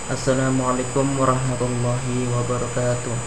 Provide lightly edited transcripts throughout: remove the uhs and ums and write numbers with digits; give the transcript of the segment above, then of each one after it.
Assalamualaikum warahmatullahi wabarakatuh.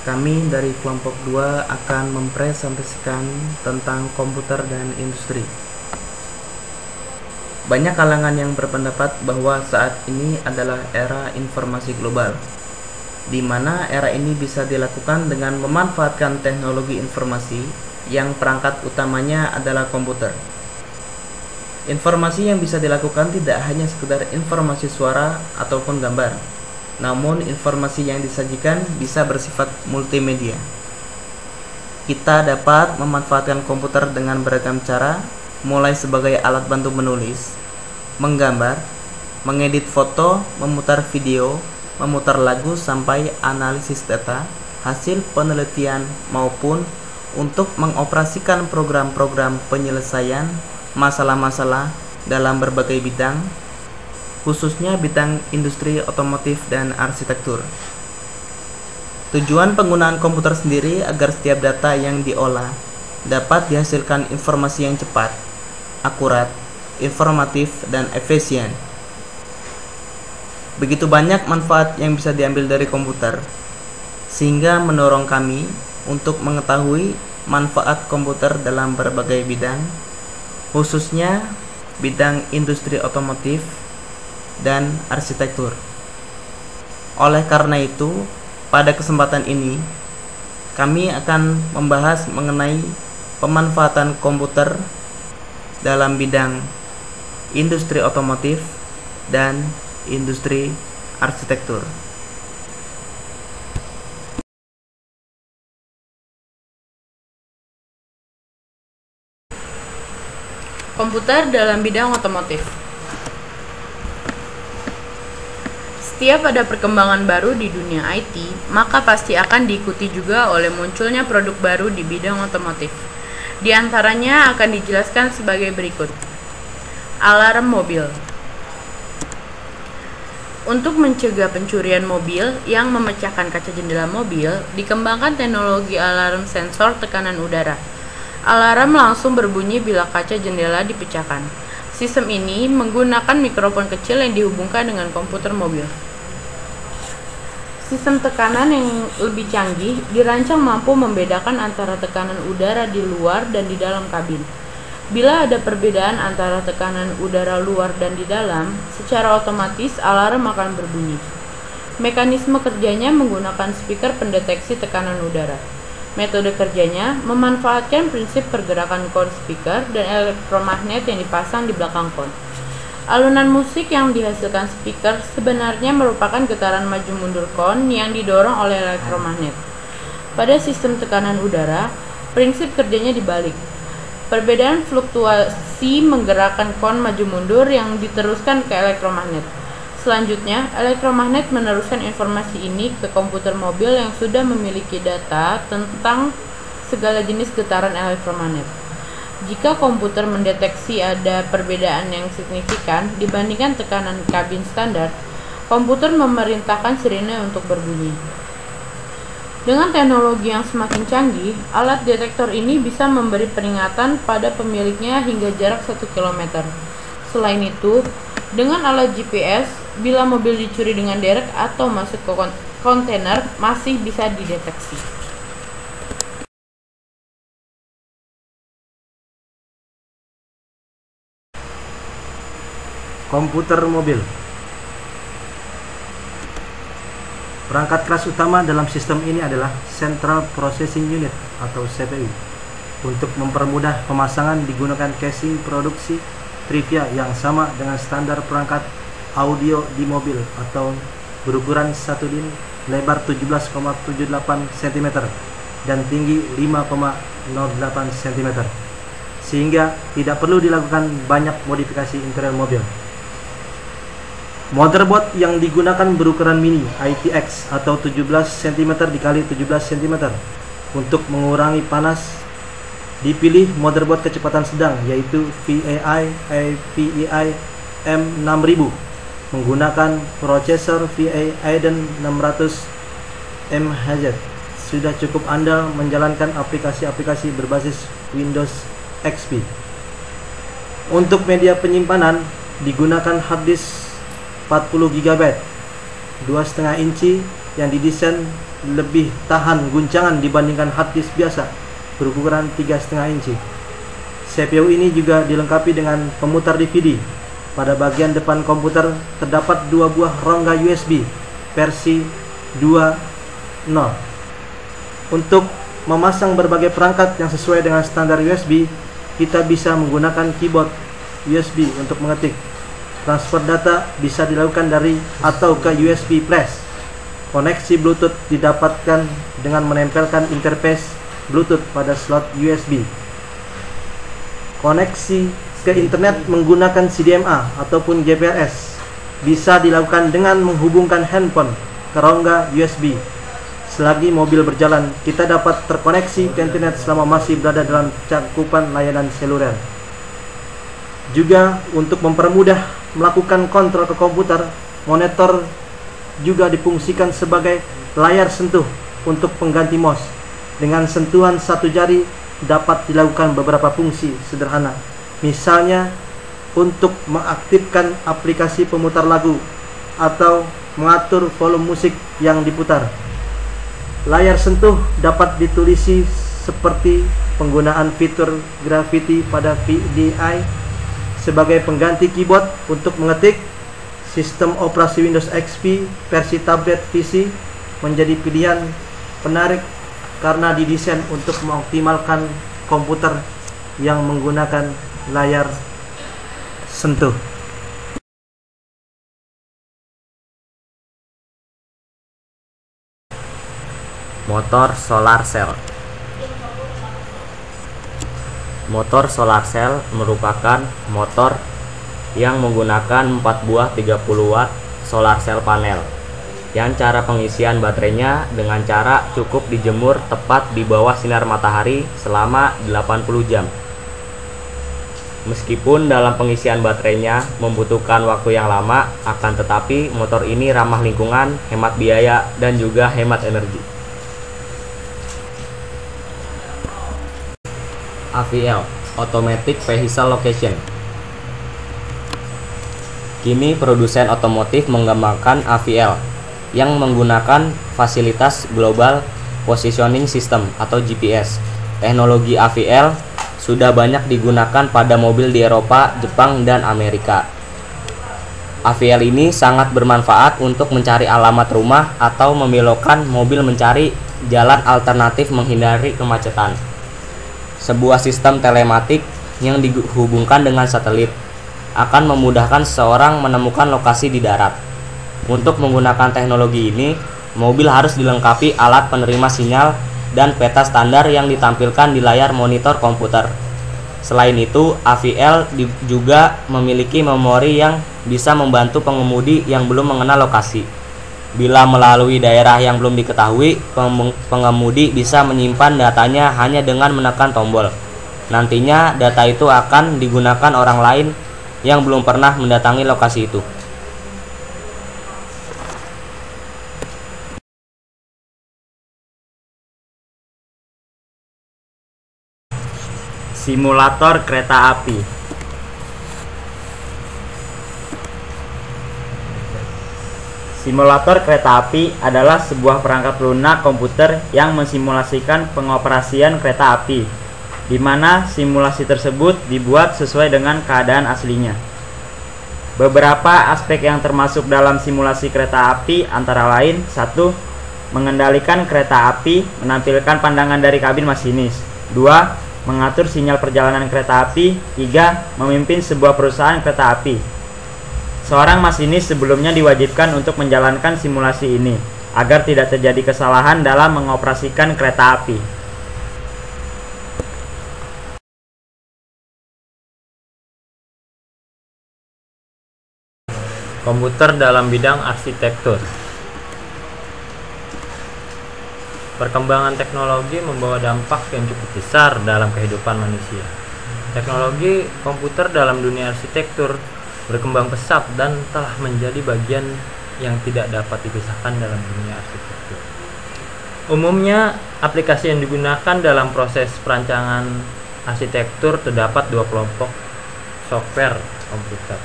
Kami dari kelompok 2 akan mempresentasikan tentang komputer dan industri. Banyak kalangan yang berpendapat bahwa saat ini adalah era informasi global, di mana era ini bisa dilakukan dengan memanfaatkan teknologi informasi yang perangkat utamanya adalah komputer. Informasi yang bisa dilakukan tidak hanya sekedar informasi suara ataupun gambar, namun informasi yang disajikan bisa bersifat multimedia. Kita dapat memanfaatkan komputer dengan beragam cara, mulai sebagai alat bantu menulis, menggambar, mengedit foto, memutar video, memutar lagu, sampai analisis data, hasil penelitian, maupun untuk mengoperasikan program-program penyelesaian masalah-masalah dalam berbagai bidang, khususnya bidang industri otomotif dan arsitektur. Tujuan penggunaan komputer sendiri agar setiap data yang diolah dapat dihasilkan informasi yang cepat, akurat, informatif, dan efisien. Begitu banyak manfaat yang bisa diambil dari komputer, sehingga mendorong kami untuk mengetahui manfaat komputer dalam berbagai bidang, khususnya bidang industri otomotif dan arsitektur. Oleh karena itu, pada kesempatan ini kami akan membahas mengenai pemanfaatan komputer dalam bidang industri otomotif dan industri arsitektur. Komputer dalam bidang otomotif. Setiap ada perkembangan baru di dunia IT, maka pasti akan diikuti juga oleh munculnya produk baru di bidang otomotif. Di antaranya akan dijelaskan sebagai berikut. Alarm mobil. Untuk mencegah pencurian mobil yang memecahkan kaca jendela mobil, dikembangkan teknologi alarm sensor tekanan udara. Alarm langsung berbunyi bila kaca jendela dipecahkan. Sistem ini menggunakan mikrofon kecil yang dihubungkan dengan komputer mobil. Sistem tekanan yang lebih canggih dirancang mampu membedakan antara tekanan udara di luar dan di dalam kabin. Bila ada perbedaan antara tekanan udara luar dan di dalam, secara otomatis alarm akan berbunyi. Mekanisme kerjanya menggunakan speaker pendeteksi tekanan udara. Metode kerjanya memanfaatkan prinsip pergerakan kon speaker dan elektromagnet yang dipasang di belakang kon. Alunan musik yang dihasilkan speaker sebenarnya merupakan getaran maju mundur kon yang didorong oleh elektromagnet. Pada sistem tekanan udara, prinsip kerjanya dibalik. Perbedaan fluktuasi menggerakkan kon maju mundur yang diteruskan ke elektromagnet. Selanjutnya, elektromagnet meneruskan informasi ini ke komputer mobil yang sudah memiliki data tentang segala jenis getaran elektromagnet. Jika komputer mendeteksi ada perbedaan yang signifikan dibandingkan tekanan kabin standar, komputer memerintahkan sirine untuk berbunyi. Dengan teknologi yang semakin canggih, alat detektor ini bisa memberi peringatan pada pemiliknya hingga jarak 1 km. Selain itu, dengan alat GPS, bila mobil dicuri dengan derek atau masuk ke kontainer, masih bisa dideteksi. Komputer mobil. Perangkat keras utama dalam sistem ini adalah Central Processing Unit atau CPU. Untuk mempermudah pemasangan digunakan casing produksi Trivia yang sama dengan standar perangkat audio di mobil atau berukuran 1 din, lebar 17,78 cm dan tinggi 5,08 cm, sehingga tidak perlu dilakukan banyak modifikasi interior mobil. Motherboard yang digunakan berukuran mini ITX atau 17 cm x 17 cm. Untuk mengurangi panas, dipilih motherboard kecepatan sedang yaitu VAI M6000 menggunakan prosesor VAI Aiden 600 MHz. Sudah cukup andal menjalankan aplikasi-aplikasi berbasis Windows XP. Untuk media penyimpanan digunakan hard disk 40 GB 2,5 inci yang didesain lebih tahan guncangan dibandingkan hard disk biasa berukuran 3,5 inci. CPU ini juga dilengkapi dengan pemutar DVD. Pada bagian depan komputer terdapat 2 buah rongga USB versi 2.0 untuk memasang berbagai perangkat yang sesuai dengan standar USB. Kita bisa menggunakan keyboard USB untuk mengetik. Transfer data bisa dilakukan dari atau ke USB flash. Koneksi Bluetooth didapatkan dengan menempelkan interface Bluetooth pada slot USB. Koneksi ke internet menggunakan CDMA ataupun GPRS bisa dilakukan dengan menghubungkan handphone ke rongga USB. Selagi mobil berjalan, kita dapat terkoneksi ke internet selama masih berada dalam cakupan layanan seluler. Juga untuk mempermudah melakukan kontrol ke komputer, monitor juga difungsikan sebagai layar sentuh untuk pengganti mouse. Dengan sentuhan satu jari dapat dilakukan beberapa fungsi sederhana. Misalnya untuk mengaktifkan aplikasi pemutar lagu atau mengatur volume musik yang diputar. Layar sentuh dapat ditulisi seperti penggunaan fitur Gravity pada VDI sebagai pengganti keyboard untuk mengetik. Sistem operasi Windows XP versi tablet PC menjadi pilihan penarik karena didesain untuk mengoptimalkan komputer yang menggunakan layar sentuh. Motor solar cell. Motor solar cell merupakan motor yang menggunakan 4 buah 30 watt solar cell panel yang cara pengisian baterainya dengan cara cukup dijemur tepat di bawah sinar matahari selama 80 jam. Meskipun dalam pengisian baterainya membutuhkan waktu yang lama, akan tetapi motor ini ramah lingkungan, hemat biaya, dan juga hemat energi. AVL, Automatic Vehicle Location. Kini produsen otomotif mengembangkan AVL yang menggunakan fasilitas Global Positioning System atau GPS. Teknologi AVL sudah banyak digunakan pada mobil di Eropa, Jepang, dan Amerika. AVL ini sangat bermanfaat untuk mencari alamat rumah atau membelokkan mobil mencari jalan alternatif menghindari kemacetan. Sebuah sistem telematik yang dihubungkan dengan satelit akan memudahkan seseorang menemukan lokasi di darat. Untuk menggunakan teknologi ini, mobil harus dilengkapi alat penerima sinyal dan peta standar yang ditampilkan di layar monitor komputer. Selain itu, AVL juga memiliki memori yang bisa membantu pengemudi yang belum mengenal lokasi. Bila melalui daerah yang belum diketahui, pengemudi bisa menyimpan datanya hanya dengan menekan tombol. Nantinya data itu akan digunakan orang lain yang belum pernah mendatangi lokasi itu. Simulator kereta api. Simulator kereta api adalah sebuah perangkat lunak komputer yang mensimulasikan pengoperasian kereta api, di mana simulasi tersebut dibuat sesuai dengan keadaan aslinya. Beberapa aspek yang termasuk dalam simulasi kereta api antara lain: 1. Mengendalikan kereta api, menampilkan pandangan dari kabin masinis. 2. Mengatur sinyal perjalanan kereta api. 3. Memimpin sebuah perusahaan kereta api. Seorang masinis sebelumnya diwajibkan untuk menjalankan simulasi ini agar tidak terjadi kesalahan dalam mengoperasikan kereta api. Komputer dalam bidang arsitektur. Perkembangan teknologi membawa dampak yang cukup besar dalam kehidupan manusia. Teknologi komputer dalam dunia arsitektur berkembang pesat dan telah menjadi bagian yang tidak dapat dipisahkan dalam dunia arsitektur. Umumnya, aplikasi yang digunakan dalam proses perancangan arsitektur terdapat 2 kelompok software komputer.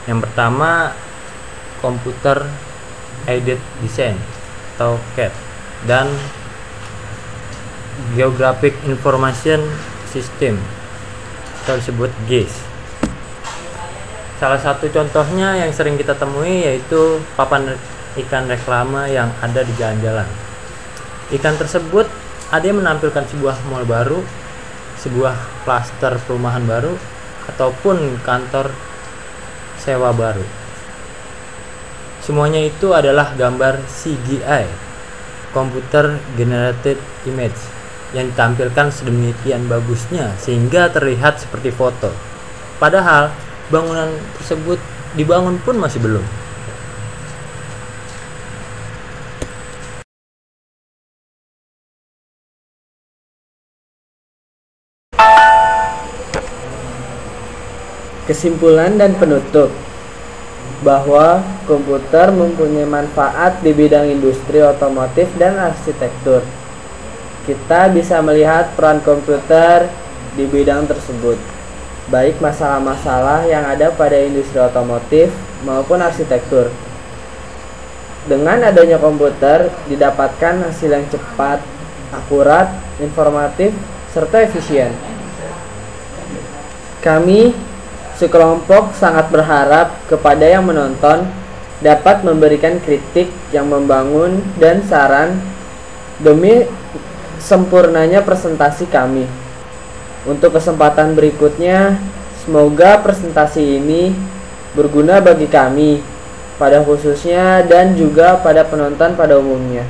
Yang pertama, Computer Aided Design atau CAD, dan Geographic Information System atau disebut GIS. Salah satu contohnya yang sering kita temui yaitu papan ikan reklame yang ada di jalan-jalan. Ikan tersebut ada yang menampilkan sebuah mall baru, sebuah klaster perumahan baru, ataupun kantor sewa baru. Semuanya itu adalah gambar CGI, Computer Generated Image, yang ditampilkan sedemikian bagusnya sehingga terlihat seperti foto. Padahal bangunan tersebut dibangun pun masih belum. Kesimpulan dan penutup bahwa komputer mempunyai manfaat di bidang industri otomotif dan arsitektur. Kita bisa melihat peran komputer di bidang tersebut, baik masalah-masalah yang ada pada industri otomotif maupun arsitektur. Dengan adanya komputer, didapatkan hasil yang cepat, akurat, informatif, serta efisien. Kami sekelompok sangat berharap kepada yang menonton dapat memberikan kritik yang membangun dan saran demi sempurnanya presentasi kami. Untuk kesempatan berikutnya, semoga presentasi ini berguna bagi kami pada khususnya dan juga pada penonton pada umumnya.